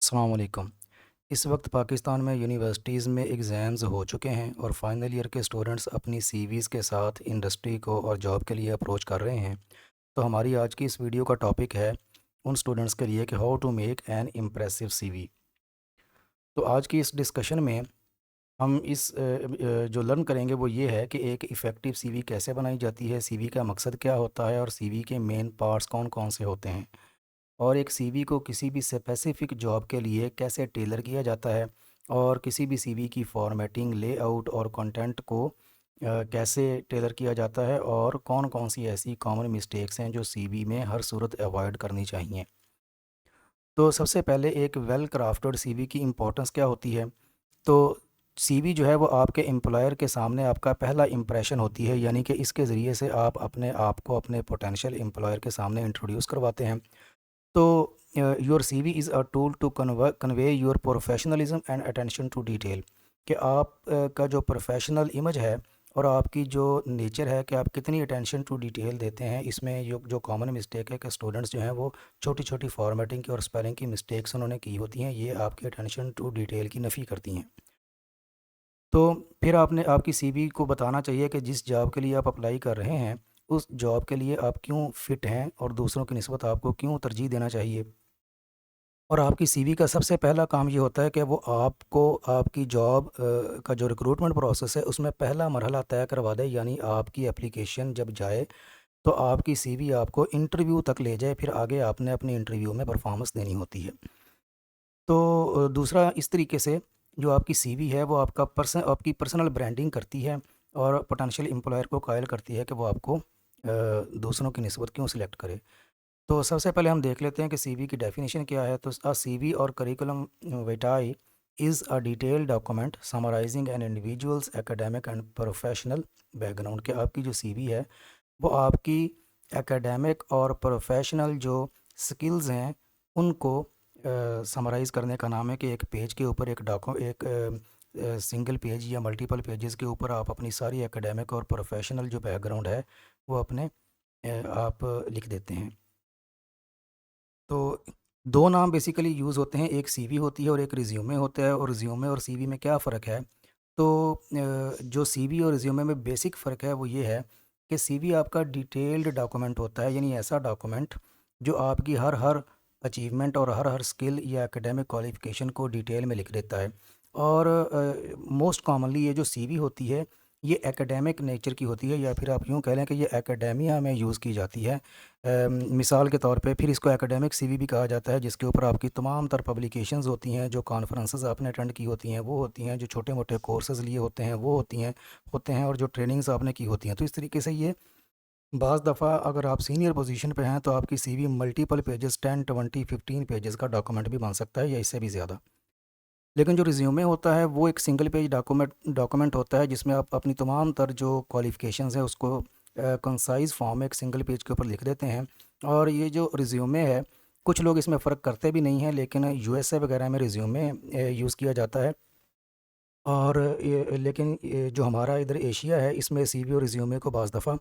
अस्सलाम वालेकुम। इस वक्त पाकिस्तान में यूनिवर्सिटीज़ में एग्ज़ाम्स हो चुके हैं और फाइनल ईयर के स्टूडेंट्स अपनी सीवीज़ के साथ इंडस्ट्री को और जॉब के लिए अप्रोच कर रहे हैं। तो हमारी आज की इस वीडियो का टॉपिक है उन स्टूडेंट्स के लिए कि how to make an impressive CV. तो आज की इस डिस्कशन में हम जो लर्न करेंगे वो ये है कि एक इफ़ेक्टिव सीवी कैसे बनाई जाती है, सीवी का मकसद क्या होता है और सीवी के मेन पार्ट्स कौन कौन से होते हैं, और एक सीवी को किसी भी स्पेसिफिक जॉब के लिए कैसे टेलर किया जाता है, और किसी भी सीवी की फॉर्मेटिंग, लेआउट और कंटेंट को कैसे टेलर किया जाता है, और कौन-कौन सी ऐसी कॉमन मिस्टेक्स हैं जो सीवी में हर सूरत अवॉइड करनी चाहिए। तो सबसे पहले एक वेल क्राफ्टेड सीवी की इम्पोर्टेंस क्या होती है। तो सीवी जो है वो आपके एम्प्लॉयर के सामने आपका पहला इम्प्रेशन होती है, यानी कि इसके ज़रिए से आप अपने आप को अपने पोटेंशियल एम्प्लॉयर के सामने इंट्रोड्यूस करवाते हैं। तो your CV is a tool to convey your professionalism and attention to detail, कि आप का जो प्रोफेशनल इमेज है और आपकी जो नेचर है कि आप कितनी अटेंशन टू डिटेल देते हैं। इसमें जो कॉमन मिस्टेक है कि स्टूडेंट्स जो हैं वो छोटी छोटी फॉर्मेटिंग की और स्पेलिंग की मिस्टेक्स उन्होंने की होती हैं, ये आपकी अटेंशन टू डिटेल की नफ़ी करती हैं। तो फिर आपने आपकी सीवी को बताना चाहिए कि जिस जॉब के लिए आप अप्लाई कर रहे हैं, उस जॉब के लिए आप क्यों फ़िट हैं और दूसरों की निस्बत आपको क्यों तरजीह देना चाहिए। और आपकी सीवी का सबसे पहला काम ये होता है कि वो आपको आपकी जॉब का जो रिक्रूटमेंट प्रोसेस है उसमें पहला मरहला तय करवा दे, यानी आपकी एप्लीकेशन जब जाए तो आपकी सीवी आपको इंटरव्यू तक ले जाए, फिर आगे आपने अपने इंटरव्यू में परफॉर्मेंस देनी होती है। तो दूसरा, इस तरीके से जो आपकी सीवी है वो आपकी पर्सनल ब्रांडिंग करती है और पोटेंशियल एम्प्लॉयर को कायल करती है कि वो आपको दूसरों की निस्बत क्यों सिलेक्ट करे। तो सबसे पहले हम देख लेते हैं कि सीवी की डेफिनेशन क्या है। तो a CV or curriculum vitae is a detailed document summarising an individual's academic and professional background, के आपकी जो सीवी है वो आपकी एकेडमिक और प्रोफेशनल जो स्किल्स हैं उनको समराइज़ करने का नाम है, कि एक पेज के ऊपर एक सिंगल पेज या मल्टीपल पेजेस के ऊपर आप अपनी सारी एकेडमिक और प्रोफेशनल जो बैकग्राउंड है वो अपने आप लिख देते हैं। तो 2 नाम बेसिकली यूज़ होते हैं, एक सीवी होती है और एक रिज़्यूमे होता है। और रिज़्यूमे और सीवी में क्या फ़र्क है? तो जो सीवी और रिज़्यूमे में बेसिक फ़र्क है वो ये है कि सीवी आपका डिटेल्ड डॉक्यूमेंट होता है, यानी ऐसा डॉक्यूमेंट जो आपकी हर अचीवमेंट और हर स्किल या एकेडमिक क्वालिफ़िकेशन को डिटेल में लिख देता है। और मोस्ट कॉमनली ये जो सीवी होती है ये एकेडमिक नेचर की होती है, या फिर आप यूँ कह लें कि ये एकेडेमिया में यूज़ की जाती है। मिसाल के तौर पे फिर इसको एकेडमिक सीवी भी कहा जाता है, जिसके ऊपर आपकी तमाम तर पब्लिकेशंस होती हैं, जो कॉन्फ्रेंसेस आपने अटेंड की होती हैं वो होती हैं, जो छोटे-मोटे कोर्सेज़ लिए होते हैं वो होते हैं, और जो ट्रेनिंग्स आपने की होती हैं। तो इस तरीके से ये बाज़ दफ़ा अगर आप सीनियर पोजीशन पे हैं तो आपकी सीवी मल्टीपल पेजेस 10, 20, 15 पेजेस का डॉक्यूमेंट भी बन सकता है या इससे भी ज़्यादा। लेकिन जो रिज्यूमे होता है वो एक सिंगल पेज डॉक्यूमेंट होता है, जिसमें आप अपनी तमाम तर जो क्वालिफ़िकेशंस हैं उसको कंसाइज़ फॉर्म में एक सिंगल पेज के ऊपर लिख देते हैं। और ये जो रिज्यूमे है, कुछ लोग इसमें फ़र्क करते भी नहीं हैं, लेकिन यूएसए वगैरह में रिज्यूमे यूज़ किया जाता है। और लेकिन ये जो हमारा इधर एशिया है इसमें सीवी और रिज्यूमे को बाज़ दफ़ा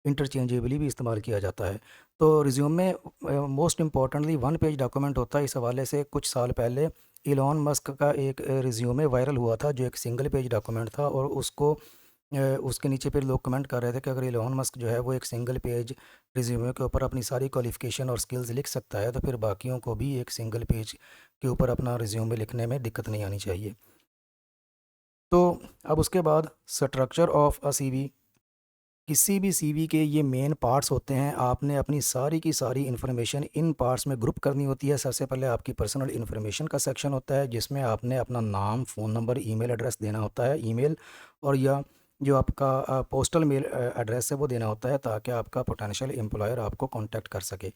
इंटरचेंजेबली भी इस्तेमाल किया जाता है। तो resume most importantly one page document होता है। इस हवाले से कुछ साल पहले इलॉन मस्क का एक रिज्यूमे वायरल हुआ था, जो एक सिंगल पेज डॉक्यूमेंट था, और उसके नीचे फिर लोग कमेंट कर रहे थे कि अगर इलॉन मस्क जो है वो एक सिंगल पेज रिज्यूमे के ऊपर अपनी सारी क्वालिफ़िकेशन और स्किल्स लिख सकता है, तो फिर बाकियों को भी एक सिंगल पेज के ऊपर अपना रिज्यूमे लिखने में दिक्कत नहीं आनी चाहिए। तो अब उसके बाद स्ट्रक्चर ऑफ अ सीवी, किसी भी सीवी के ये मेन पार्ट्स होते हैं। आपने अपनी सारी की सारी इन्फॉर्मेशन इन पार्ट्स में ग्रुप करनी होती है। सबसे पहले आपकी पर्सनल इन्फॉर्मेशन का सेक्शन होता है, जिसमें आपने अपना नाम, फ़ोन नंबर, ईमेल एड्रेस देना होता है। ईमेल और या जो आपका पोस्टल मेल एड्रेस है वो देना होता है, ताकि आपका पोटेंशियल एम्प्लॉयर आपको कांटेक्ट कर सके।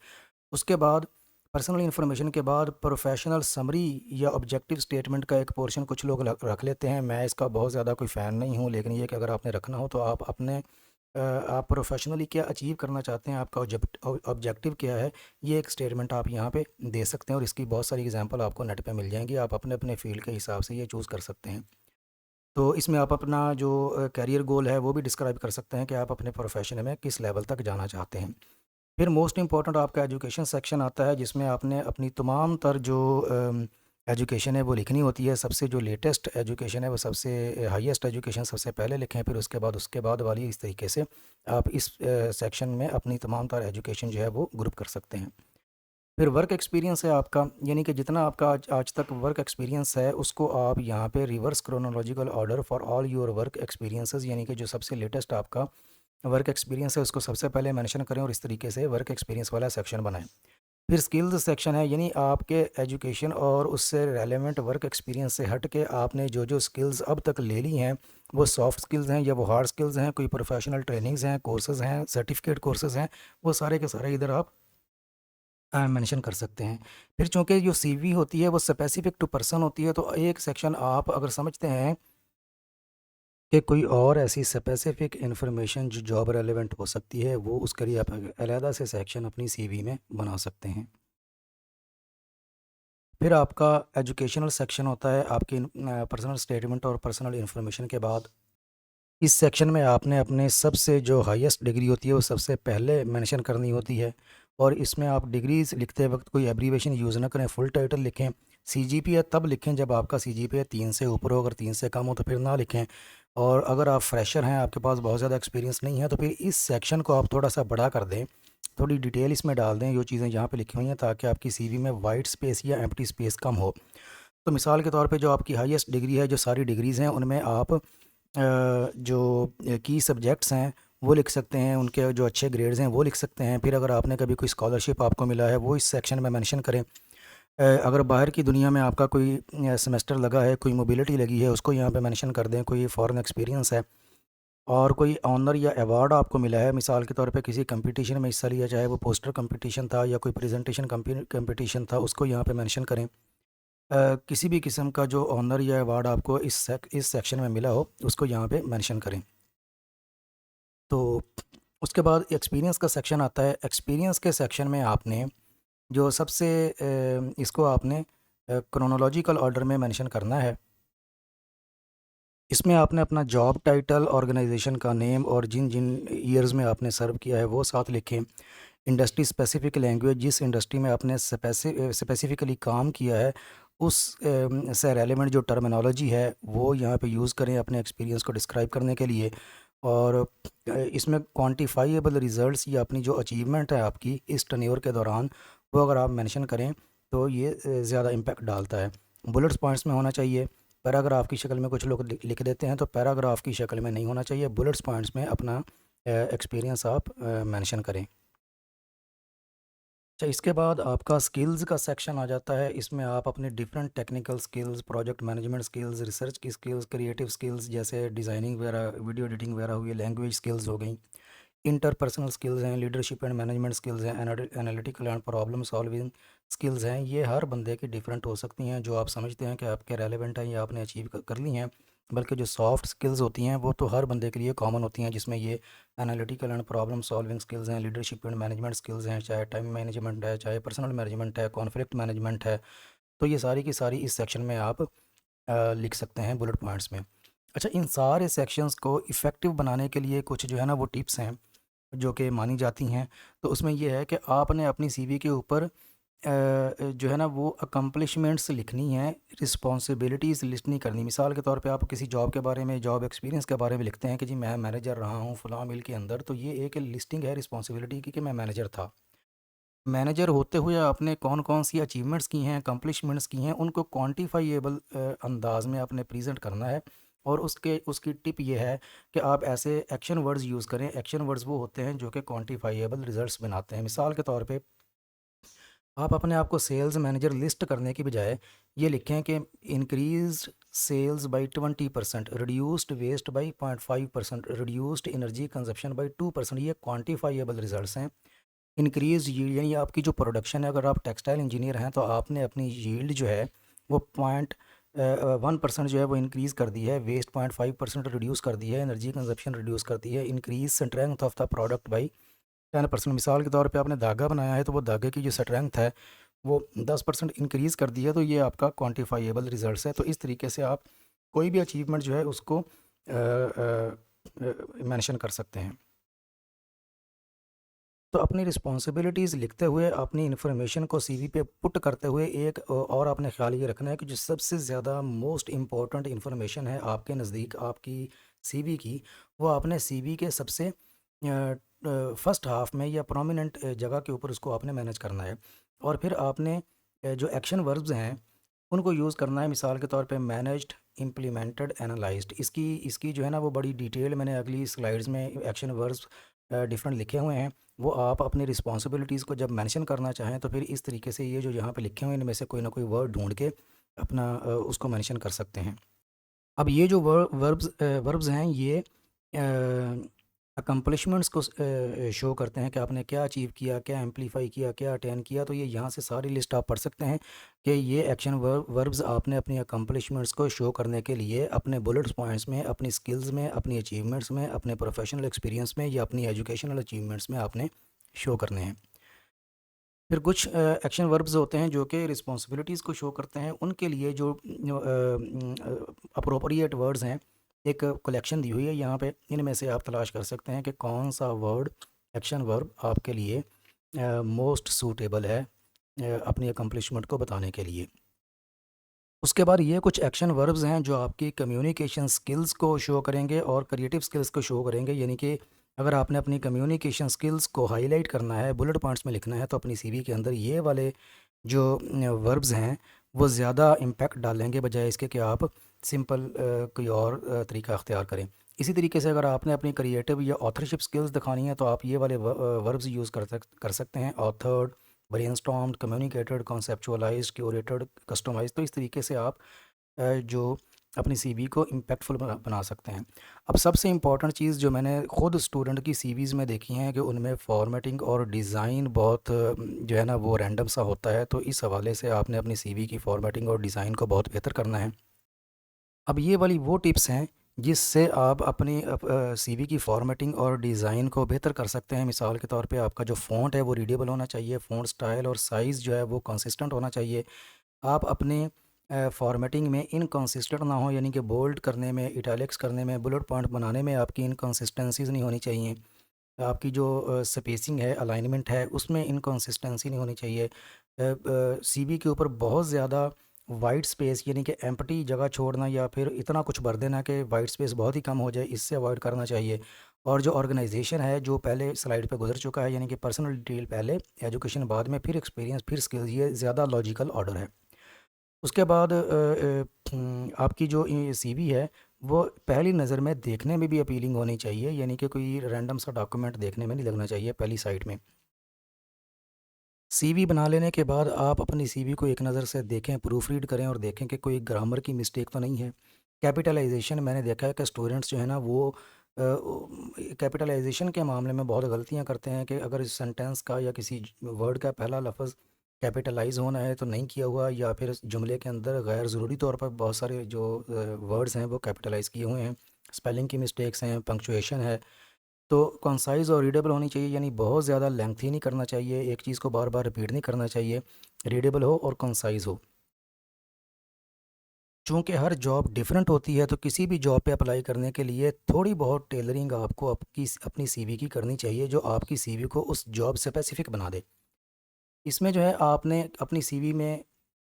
उसके बाद पर्सनल इन्फॉर्मेशन के बाद प्रोफेशनल समरी या ऑब्जेक्टिव स्टेटमेंट का एक पोर्शन कुछ लोग रख लेते हैं। मैं इसका बहुत ज़्यादा कोई फ़ैन नहीं हूँ, लेकिन ये कि अगर आपने रखना हो तो आप प्रोफेशनली क्या अचीव करना चाहते हैं, आपका ऑब्जेक्टिव क्या है, ये एक स्टेटमेंट आप यहाँ पे दे सकते हैं। और इसकी बहुत सारी एग्जांपल आपको नेट पे मिल जाएंगी, आप अपने अपने फील्ड के हिसाब से ये चूज़ कर सकते हैं। तो इसमें आप अपना जो करियर गोल है वो भी डिस्क्राइब कर सकते हैं कि आप अपने प्रोफेशन में किस लेवल तक जाना चाहते हैं। फिर मोस्ट इम्पॉर्टेंट आपका एजुकेशन सेक्शन आता है, जिसमें आपने अपनी तमाम तर जो एजुकेशन है वो लिखनी होती है, सबसे जो लेटेस्ट एजुकेशन है वो सबसे हाईएस्ट एजुकेशन सबसे पहले लिखें, फिर उसके बाद वाली, इस तरीके से आप इस सेक्शन में अपनी तमाम तार एजुकेशन जो है वो ग्रुप कर सकते हैं। फिर वर्क एक्सपीरियंस है आपका, यानी कि जितना आपका आज तक वर्क एक्सपीरियंस है उसको आप यहाँ पे reverse chronological order for all your work experiences, यानी कि जो सबसे लेटेस्ट आपका वर्क एक्सपीरियंस है उसको सबसे पहले मेंशन करें और इस तरीके से वर्क एक्सपीरियंस वाला सेक्शन बनाएं। फिर स्किल्स सेक्शन है, यानी आपके एजुकेशन और उससे रेलेवेंट वर्क एक्सपीरियंस से हट के आपने जो जो स्किल्स अब तक ले ली हैं, वो सॉफ्ट स्किल्स हैं या वो हार्ड स्किल्स हैं, कोई प्रोफेशनल ट्रेनिंग्स हैं, कोर्सेज हैं, सर्टिफिकेट कोर्सेज हैं, वो सारे के सारे इधर आप मेंशन कर सकते हैं। फिर चूँकि जो सीवी होती है वो स्पेसिफिक टू पर्सन होती है, तो एक सेक्शन आप अगर समझते हैं कि कोई और ऐसी स्पेसिफिक इन्फॉर्मेशन जो जॉब रेलेवेंट हो सकती है, वो उसके लिए आप अलहदा से सेक्शन अपनी सीवी में बना सकते हैं। फिर आपका एजुकेशनल सेक्शन होता है आपकी पर्सनल स्टेटमेंट और पर्सनल इन्फॉर्मेशन के बाद। इस सेक्शन में आपने अपने सबसे जो हाईएस्ट डिग्री होती है वो सबसे पहले मेंशन करनी होती है, और इसमें आप डिग्रीज लिखते वक्त कोई एब्रीवेशन यूज़ ना करें, फुल टाइटल लिखें। सीजीपीए तब लिखें जब आपका सीजीपीए 3 से ऊपर हो, अगर 3 से कम हो तो फिर ना लिखें। और अगर आप फ्रेशर हैं, आपके पास बहुत ज़्यादा एक्सपीरियंस नहीं है, तो फिर इस सेक्शन को आप थोड़ा सा बड़ा कर दें, थोड़ी डिटेल इसमें डाल दें जो चीज़ें यहाँ पे लिखी हुई हैं, ताकि आपकी सीवी में वाइट स्पेस या एम्प्टी स्पेस कम हो। तो मिसाल के तौर पे जो आपकी हाईएस्ट डिग्री है, जो सारी डिग्रीज़ हैं उनमें आप जो की सब्जेक्ट्स हैं वो लिख सकते हैं, उनके जो अच्छे ग्रेड्स हैं वो लिख सकते हैं। फिर अगर आपने कभी कोई स्कॉलरशिप आपको मिला है वो इस सेक्शन में मेंशन करें। अगर बाहर की दुनिया में आपका कोई सेमेस्टर लगा है, कोई मोबिलिटी लगी है, उसको यहाँ पे मेंशन कर दें। कोई फ़ॉरेन एक्सपीरियंस है और कोई ऑनर या अवार्ड आपको मिला है, मिसाल के तौर पे किसी कंपटीशन में हिस्सा लिया, चाहे वो पोस्टर कंपटीशन था या कोई प्रेजेंटेशन कंपटीशन था, उसको यहाँ पे मेंशन करें। किसी भी किस्म का जो ऑनर या अवार्ड आपको इस सेक्शन में मिला हो उसको यहाँ पे मेंशन करें। तो उसके बाद एक्सपीरियंस का सेक्शन आता है। एक्सपीरियंस के सेक्शन में आपने जो सबसे इसको आपने क्रोनोलॉजिकल ऑर्डर में मेंशन करना है। इसमें आपने अपना जॉब टाइटल, ऑर्गेनाइजेशन का नेम और जिन जिन ईयर्स में आपने सर्व किया है वो साथ लिखें। इंडस्ट्री स्पेसिफिक लैंग्वेज, जिस इंडस्ट्री में आपने स्पेसिफिकली काम किया है उस से रेलेवेंट जो टर्मिनोलॉजी है वो यहाँ पे यूज़ करें अपने एक्सपीरियंस को डिस्क्राइब करने के लिए। और इसमें क्वांटिफाइएबल रिजल्ट्स या अपनी जो अचीवमेंट है आपकी इस टन्योर के दौरान, वो अगर आप मेंशन करें तो ये ज़्यादा इम्पैक्ट डालता है। बुलेट्स पॉइंट्स में होना चाहिए। पैराग्राफ की शक्ल में कुछ लोग लिख देते हैं, तो पैराग्राफ की शक्ल में नहीं होना चाहिए, बुलेट्स पॉइंट्स में अपना एक्सपीरियंस आप मेंशन करें। अच्छा, इसके बाद आपका स्किल्स का सेक्शन आ जाता है। इसमें आप अपने different technical skills, project management skills, research की स्किल्स, क्रिएटिव स्किल्स जैसे डिज़ाइनिंग वगैरह, वीडियो एडिटिंग वगैरह हुई, लैंग्वेज स्किल्स हो गई, इंटरपर्सनल स्किल्स हैं, लीडरशिप एंड मैनेजमेंट स्किल्स हैं, analytical and problem solving skills हैं। ये हर बंदे की डिफरेंट हो सकती हैं, जो आप समझते हैं कि आपके रेलेवेंट हैं या आपने अचीव कर ली हैं। बल्कि जो सॉफ्ट स्किल्स होती हैं वो तो हर बंदे के लिए कॉमन होती हैं, जिसमें ये analytical and problem solving skills हैं, लीडरशिप एंड मैनेजमेंट स्किल्स हैं, चाहे टाइम मैनेजमेंट है, चाहे पर्सनल मैनेजमेंट है, कॉन्फ्लिक्ट मैनेजमेंट है। तो ये सारी की सारी इस सेक्शन में आप लिख सकते हैं बुलेट पॉइंट्स में। अच्छा, इन सारे सेक्शंस को इफ़ेक्टिव बनाने के लिए कुछ जो है ना वो टिप्स हैं जो कि मानी जाती हैं। तो उसमें ये है कि आपने अपनी सीवी के ऊपर जो है ना वो अकम्पलिशमेंट्स लिखनी है, रिस्पॉन्सिबिलिटीज़ लिस्ट नहीं करनी। मिसाल के तौर पे आप किसी जॉब के बारे में, जॉब एक्सपीरियंस के बारे में लिखते हैं कि जी मैं मैनेजर रहा हूँ फ़लाँ मिल के अंदर, तो ये एक लिस्टिंग है रिस्पॉन्सिबिलिटी की कि मैं मैनेजर था। मैनेजर होते हुए आपने कौन-कौन सी अचीवमेंट्स की हैं, अकम्पलिशमेंट्स की हैं, उनको क्वांटिफाइएबल अंदाज़ में आपने प्रेज़ेंट करना है। और उसकी टिप ये है कि आप ऐसे एक्शन वर्ड्स यूज़ करें। एक्शन वर्ड्स वो होते हैं जो कि क्वांटिफाइएबल रिज़ल्ट्स बनाते हैं। मिसाल के तौर पे आप अपने आप को सेल्स मैनेजर लिस्ट करने की बजाय ये लिखें कि increase sales by 20%, reduced waste by 0.5%, reduced energy consumption by 2%। ये क्वांटिफाइएबल रिज़ल्ट्स हैं। इंक्रीज़ यील्ड, यानी आपकी जो प्रोडक्शन है, अगर आप टेक्सटाइल इंजीनियर हैं तो आपने अपनी यील्ड जो है वो 1% जो है वो इंक्रीज़ कर दी है, वेस्ट 0.5% रिड्यूस कर दी है, एनर्जी कंजप्शन रिड्यूस कर दी है, increase strength of the product by 10%। मिसाल के तौर पे आपने धागा बनाया है तो वो धागे की जो स्ट्रेंथ है वो 10% इंक्रीज़ कर दी है, तो ये आपका क्वान्टिफाइएबल रिजल्ट है। तो इस तरीके से आप कोई भी अचीवमेंट जो है उसको मेंशन कर सकते हैं। तो अपनी रिस्पॉन्सिबिलिटीज़ लिखते हुए अपनी इन्फॉर्मेशन को सीवी पे पुट करते हुए एक और आपने ख़्याल ये रखना है कि जो सबसे ज़्यादा मोस्ट इम्पॉर्टेंट इन्फॉर्मेशन है आपके नज़दीक आपकी सीवी की, वो आपने सीवी के सबसे फर्स्ट हाफ में या प्रोमिनेंट जगह के ऊपर उसको आपने मैनेज करना है। और फिर आपने जो एक्शन वर्ब्स हैं उनको यूज़ करना है। मिसाल के तौर पे मैनेज्ड, इम्प्लीमेंटेड, एनालाइज्ड, इसकी इसकी जो है ना वो बड़ी डिटेल मैंने अगली स्लाइड्स में एक्शन वर्ब्स डिफरेंट लिखे हुए हैं। वो आप अपनी रिस्पॉन्सिबिलिटीज़ को जब मेंशन करना चाहें तो फिर इस तरीके से ये जो यहाँ पे लिखे हुए हैं इनमें से कोई ना कोई वर्ड ढूंढ के अपना उसको मेंशन कर सकते हैं। अब ये जो वर्ब्स हैं ये अकम्पलिशमेंट्स को शो करते हैं कि आपने क्या अचीव किया, क्या एम्प्लीफाई किया, क्या अटेन किया। तो ये यहाँ से सारी लिस्ट आप पढ़ सकते हैं कि ये एक्शन वर्ब्स आपने अपनी अकम्पलिशमेंट्स को शो करने के लिए अपने बुलेट्स पॉइंट्स में, अपनी स्किल्स में, अपनी अचीवमेंट्स में, अपने प्रोफेशनल एक्सपीरियंस में या अपनी एजुकेशनल अचीवमेंट्स में आपने शो करने हैं। फिर कुछ एक्शन वर्ब्स होते हैं जो कि रिस्पॉन्सिबिलिटीज़ को शो करते हैं। उनके लिए जो अप्रोप्रिएट वर्ड्स हैं, एक कलेक्शन दी हुई है यहाँ पे। इनमें से आप तलाश कर सकते हैं कि कौन सा वर्ड एक्शन वर्ब आपके लिए मोस्ट सूटेबल है अपनी अकम्पलिशमेंट को बताने के लिए। उसके बाद ये कुछ एक्शन वर्ब्स हैं जो आपकी कम्युनिकेशन स्किल्स को शो करेंगे और क्रिएटिव स्किल्स को शो करेंगे। यानी कि अगर आपने अपनी कम्युनिकेशन स्किल्स को हाईलाइट करना है, बुलेट पॉइंट्स में लिखना है, तो अपनी सीवी के अंदर ये वाले जो वर्ब्स हैं वो ज़्यादा इम्पैक्ट डालेंगे बजाय इसके कि आप सिंपल कोई और तरीका अख्तियार करें। इसी तरीके से अगर आपने अपनी क्रिएटिव या ऑथरशिप स्किल्स दिखानी है तो आप ये वाले वर्ब्स यूज़ कर सकते हैं। Authored, brainstormed, communicated, conceptualised, curated, customised. तो इस तरीके से आप जो अपनी सीवी को इम्पैक्टफुल बना सकते हैं। अब सबसे इम्पॉर्टेंट चीज़ जो मैंने ख़ुद स्टूडेंट की सीवीज़ में देखी हैं कि उनमें फॉर्मेटिंग और डिज़ाइन बहुत जो है ना वो रैंडम सा होता है। तो इस हवाले से आपने अपनी सीवी की फॉर्मेटिंग और डिज़ाइन को बहुत बेहतर करना है। अब ये वाली वो टिप्स हैं जिससे आप अपनी सीवी की फॉर्मेटिंग और डिज़ाइन को बेहतर कर सकते हैं। मिसाल के तौर पे आपका जो फ़ॉन्ट है वो रीडेबल होना चाहिए, फ़ॉन्ट स्टाइल और साइज़ जो है वो कंसिस्टेंट होना चाहिए। आप अपने फॉर्मेटिंग में इनकंसिस्टेंट ना हो, यानी कि बोल्ड करने में, इटैलिक्स करने में, बुलेट पॉइंट बनाने में आपकी इनकंसिस्टेंसीज नहीं होनी चाहिए। आपकी जो स्पेसिंग है, अलाइनमेंट है, उसमें इनकंसिस्टेंसी नहीं होनी चाहिए। सीवी के ऊपर बहुत ज़्यादा वाइट स्पेस यानी कि एम्प्टी जगह छोड़ना या फिर इतना कुछ भर देना कि वाइट स्पेस बहुत ही कम हो जाए, इससे अवॉइड करना चाहिए। और जो ऑर्गेनाइजेशन है जो पहले स्लाइड पे गुजर चुका है, यानी कि पर्सनल डिटेल पहले, एजुकेशन बाद में, फिर एक्सपीरियंस, फिर स्किल्स, ये ज़्यादा लॉजिकल ऑर्डर है। उसके बाद आपकी जो सीवी है वो पहली नज़र में देखने में भी अपीलिंग होनी चाहिए, यानी कि कोई रैंडम सा डॉक्यूमेंट देखने में नहीं लगना चाहिए पहली साइट में। सीवी बना लेने के बाद आप अपनी सीवी को एक नज़र से देखें, प्रूफ रीड करें और देखें कि कोई ग्रामर की मिस्टेक तो नहीं है। कैपिटलाइजेशन मैंने देखा है कि स्टूडेंट्स जो है ना वो कैपिटलाइजेशन के मामले में बहुत गलतियां करते हैं कि अगर इस सेंटेंस का या किसी वर्ड का पहला लफ्ज़ कैपिटलाइज होना है तो नहीं किया हुआ, या फिर जुमले के अंदर गैर ज़रूरी तौर पर बहुत सारे जो वर्ड्स हैं वो कैपिटलाइज किए हुए हैं। स्पेलिंग की मिस्टेक्स हैं, पंक्चुएशन है। तो कंसाइज़ और रीडेबल होनी चाहिए, यानी बहुत ज़्यादा लेंथी नहीं करना चाहिए, एक चीज़ को बार बार रिपीट नहीं करना चाहिए। रीडेबल हो और कंसाइज़ हो। चूँकि हर जॉब डिफरेंट होती है तो किसी भी जॉब पे अप्लाई करने के लिए थोड़ी बहुत टेलरिंग आपको अपनी सीवी की करनी चाहिए जो आपकी सीवी को उस जॉब स्पेसिफिक बना दे। इसमें जो है आपने अपनी सीवी में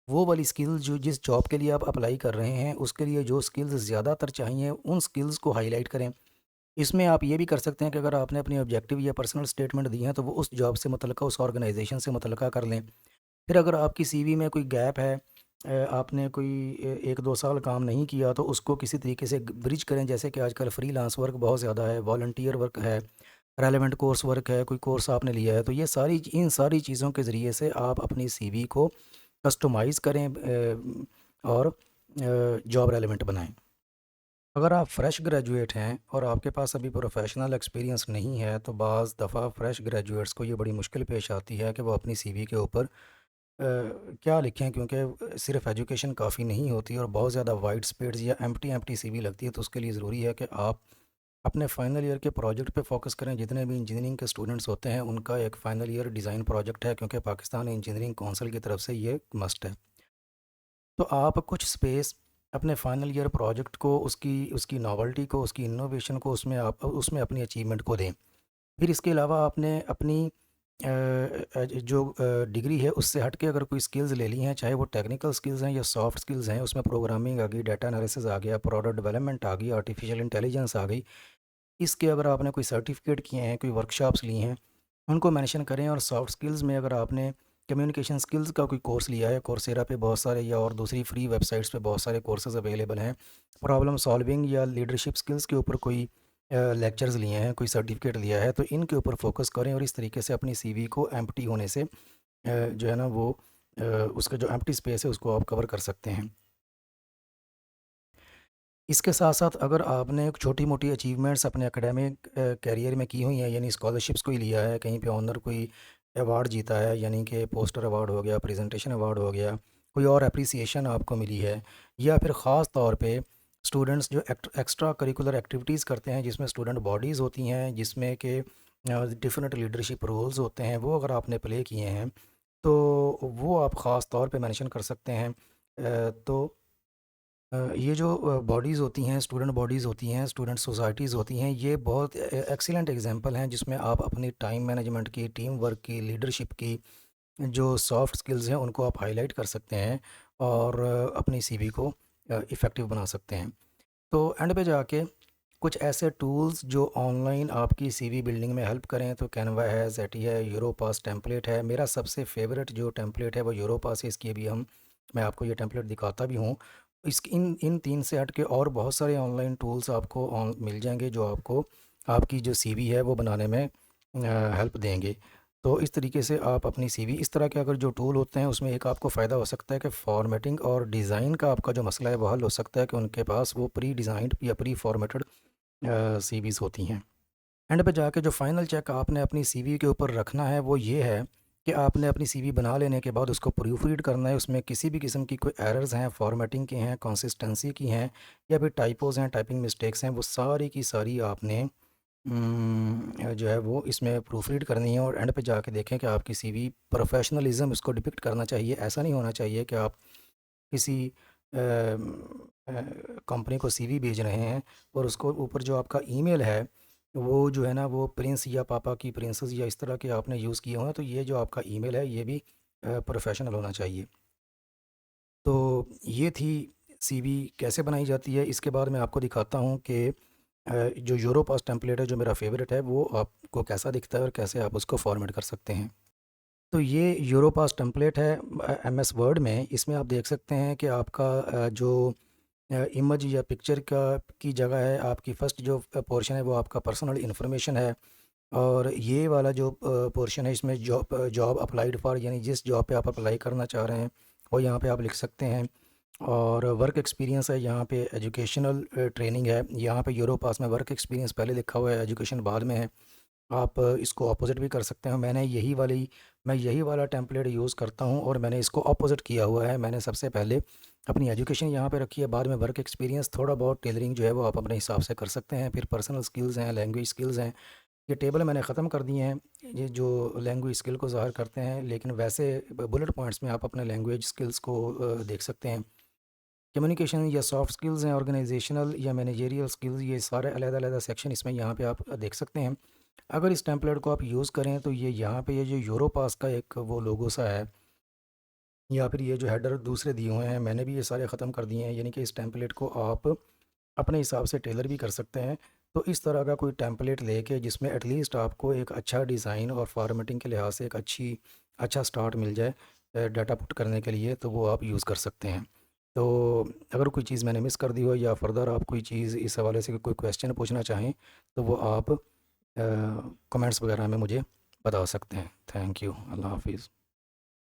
वो वाली स्किल्स जो जिस जॉब के लिए आप अप्लाई कर रहे हैं उसके लिए जो स्किल्स ज़्यादातर चाहिए उन स्किल्स को हाईलाइट करें। इसमें आप ये भी कर सकते हैं कि अगर आपने अपनी ऑब्जेक्टिव या पर्सनल स्टेटमेंट दी हैं तो वो उस जॉब से मुतल्लिका, उस ऑर्गेनाइजेशन से मुतल्लिका कर लें। फिर अगर आपकी सीवी में कोई गैप है, आपने कोई 1-2 साल काम नहीं किया तो उसको किसी तरीके से ब्रिज करें। जैसे कि आजकल फ्रीलांस वर्क बहुत ज़्यादा है, वॉलंटियर वर्क है, रेलेवेंट कोर्स वर्क है, कोई कोर्स आपने लिया है, तो ये इन सारी चीज़ों के ज़रिए से आप अपनी सीवी को कस्टमाइज़ करें और जॉब रेलेवेंट बनाएं। अगर आप फ्रेश ग्रेजुएट हैं और आपके पास अभी प्रोफेशनल एक्सपीरियंस नहीं है तो बाज़ दफ़ा फ्रेश ग्रेजुएट्स को ये बड़ी मुश्किल पेश आती है कि वो अपनी सीवी के ऊपर क्या लिखें, क्योंकि सिर्फ एजुकेशन काफ़ी नहीं होती और बहुत ज़्यादा वाइट स्पेस या एम्प्टी एम्प्टी सीवी लगती है। तो उसके लिए ज़रूरी है कि आप अपने फाइनल ईयर के प्रोजेक्ट पे फोकस करें। जितने भी इंजीनियरिंग के स्टूडेंट्स होते हैं उनका एक फ़ाइनल ईयर डिज़ाइन प्रोजेक्ट है, क्योंकि पाकिस्तान इंजीनियरिंग कौंसिल की तरफ से ये मस्ट है। तो आप कुछ स्पेस अपने फाइनल ईयर प्रोजेक्ट को, उसकी उसकी नॉवल्टी को, उसकी इनोवेशन को, उसमें अपनी अचीवमेंट को दें। फिर इसके अलावा आपने अपनी जो डिग्री है उससे हट के अगर कोई स्किल्स ले ली हैं, चाहे वो टेक्निकल स्किल्स हैं या सॉफ्ट स्किल्स हैं, उसमें प्रोग्रामिंग आ गई, डाटा एनालिसिस आ गया, प्रोडक्ट डेवलपमेंट आ गई, आर्टिफिशियल इंटेलिजेंस आ गई, इसके अगर आपने कोई सर्टिफिकेट किए हैं, कोई वर्कशॉप्स ली हैं, उनको मेंशन करें। और सॉफ्ट स्किल्स में अगर आपने कम्युनिकेशन स्किल्स का कोई कोर्स लिया है, कोर्सेरा पे बहुत सारे या और दूसरी फ्री वेबसाइट्स पे बहुत सारे कोर्सेज अवेलेबल हैं, प्रॉब्लम सॉल्विंग या लीडरशिप स्किल्स के ऊपर कोई लेक्चर्स लिए हैं, कोई सर्टिफिकेट लिया है, तो इनके ऊपर फोकस करें और इस तरीके से अपनी सीवी को एम्प्टी होने से जो है ना वो उसका जो एम्प्टी स्पेस है उसको आप कवर कर सकते हैं। इसके साथ-साथ अगर आपने एक छोटी-मोटी अचीवमेंट्स अपने एकेडमिक करियर में की हुई हैं, यानी स्कॉलरशिप्स कोई लिया है, कहीं पे ऑनर कोई अवार्ड जीता है, यानी कि पोस्टर अवार्ड हो गया, प्रेजेंटेशन अवार्ड हो गया, कोई और एप्रिसिएशन आपको मिली है, या फिर ख़ास तौर पे स्टूडेंट्स जो एक्स्ट्रा करिकुलर एक्टिविटीज़ करते हैं, जिसमें स्टूडेंट बॉडीज़ होती हैं, जिसमें कि डिफरेंट लीडरशिप रोल्स होते हैं, वो अगर आपने प्ले किए हैं, तो वो आप ख़ास तौर पे मेंशन कर सकते हैं। तो ये जो बॉडीज़ होती हैं, स्टूडेंट बॉडीज़ होती हैं, स्टूडेंट सोसाइटीज़ होती हैं, ये बहुत एक्सीलेंट एग्जांपल हैं जिसमें आप अपनी टाइम मैनेजमेंट की, टीम वर्क की, लीडरशिप की जो सॉफ्ट स्किल्स हैं उनको आप हाईलाइट कर सकते हैं और अपनी सीवी को इफ़ेक्टिव बना सकते हैं। तो एंड पे जाके कुछ ऐसे टूल्स जो ऑनलाइन आपकी सीवी बिल्डिंग में हेल्प करें, तो कैनवा है, ज़ेटी है, यूरोपास टेम्पलेट है। मेरा सबसे फेवरेट जो टेम्पलेट है वो यूरोपास है, इसकी भी हम मैं आपको ये टेम्पलेट दिखाता भी हूँ। इस इन इन 3 से हट के और बहुत सारे ऑनलाइन टूल्स आपको ऑन मिल जाएंगे जो आपको आपकी जो सीवी है वो बनाने में हेल्प देंगे। तो इस तरीके से आप अपनी सीवी इस तरह के अगर जो टूल होते हैं उसमें एक आपको फ़ायदा हो सकता है कि फॉर्मेटिंग और डिज़ाइन का आपका जो मसला है वो हल हो सकता है कि उनके पास वो प्री डिज़ाइंड या प्री फॉर्मेटेड सीवीज़ होती हैं। एंड पे जाके जो फाइनल चेक आपने अपनी सीवी के ऊपर रखना है वो ये है कि आपने अपनी सीवी बना लेने के बाद उसको प्रूफ रीड करना है। उसमें किसी भी किस्म की कोई एरर्स हैं, फॉर्मेटिंग की हैं, कंसिस्टेंसी की हैं, या फिर टाइपोज़ हैं, टाइपिंग मिस्टेक्स हैं, वो सारी की सारी आपने जो है वो इसमें प्रूफ रीड करनी है। और एंड पे जाके देखें कि आपकी सीवी प्रोफेशनलिज्म इसको डिपिक्ट करना चाहिए। ऐसा नहीं होना चाहिए कि आप किसी कंपनी को सीवी भेज रहे हैं और उसको ऊपर जो आपका ईमेल है वो जो है ना वो प्रिंस या पापा की प्रिंसेस या इस तरह के आपने यूज़ किए हो, तो ये जो आपका ईमेल है ये भी प्रोफेशनल होना चाहिए। तो ये थी सीवी कैसे बनाई जाती है। इसके बाद मैं आपको दिखाता हूँ कि जो यूरोपास टेम्पलेट है जो मेरा फेवरेट है वो आपको कैसा दिखता है और कैसे आप उसको फॉर्मेट कर सकते हैं। तो ये यूरोपास टेम्पलेट है एमएस वर्ड में। इसमें आप देख सकते हैं कि आपका जो इमेज या पिक्चर का की जगह है, आपकी फ़र्स्ट जो पोर्शन है वो आपका पर्सनल इन्फॉर्मेशन है। और ये वाला जो पोर्शन है इसमें जॉब अप्लाइड फॉर, यानी जिस जॉब पे आप अप्लाई करना चाह रहे हैं वो यहाँ पे आप लिख सकते हैं। और वर्क एक्सपीरियंस है, यहाँ पे एजुकेशनल ट्रेनिंग है, यहाँ पे यूरोपास में वर्क एक्सपीरियंस पहले लिखा हुआ है, एजुकेशन बाद में है। आप इसको अपोजिट भी कर सकते हैं। मैं यही वाला टेम्पलेट यूज़ करता हूँ और मैंने इसको अपोजिट किया हुआ है। मैंने सबसे पहले अपनी एजुकेशन यहाँ पे रखी है, बाद में वर्क एक्सपीरियंस, थोड़ा बहुत टेलरिंग जो है वो आप अपने हिसाब से कर सकते हैं, फिर पर्सनल स्किल्स हैं, लैंग्वेज स्किल्स हैं। ये टेबल मैंने ख़त्म कर दिए हैं, ये जो लैंग्वेज स्किल को ज़ाहिर करते हैं, लेकिन वैसे बुलेट पॉइंट्स में आप अपने लैंग्वेज स्किल्स को देख सकते हैं। कम्युनिकेशन या सॉफ्ट स्किल्स हैं, ऑर्गेनाइजेशनल या मैनेजेरियल स्किल्स, ये सारे अलग-अलग सेक्शन इसमें यहाँ पे आप देख सकते हैं। अगर इस टेम्पलेट को आप यूज़ करें तो ये यहाँ पे ये जो यूरोपास का एक वो लोगो सा है, या फिर ये जो हेडर दूसरे दिए हुए हैं, मैंने भी ये सारे ख़त्म कर दिए हैं। यानी कि इस टेम्पलेट को आप अपने हिसाब से टेलर भी कर सकते हैं। तो इस तरह का कोई टेम्पलेट लेके जिसमें एटलीस्ट आपको एक अच्छा डिज़ाइन और फॉर्मेटिंग के लिहाज से एक अच्छा स्टार्ट मिल जाए डाटा पुट करने के लिए, तो वो आप यूज़ कर सकते हैं। तो अगर कोई चीज़ मैंने मिस कर दी हो या फर्दर आप कोई चीज़ इस हवाले से कोई क्वेश्चन पूछना चाहें तो वो आप कमेंट्स वगैरह में मुझे बता सकते हैं। Thank you. अल्लाह हाफिज़।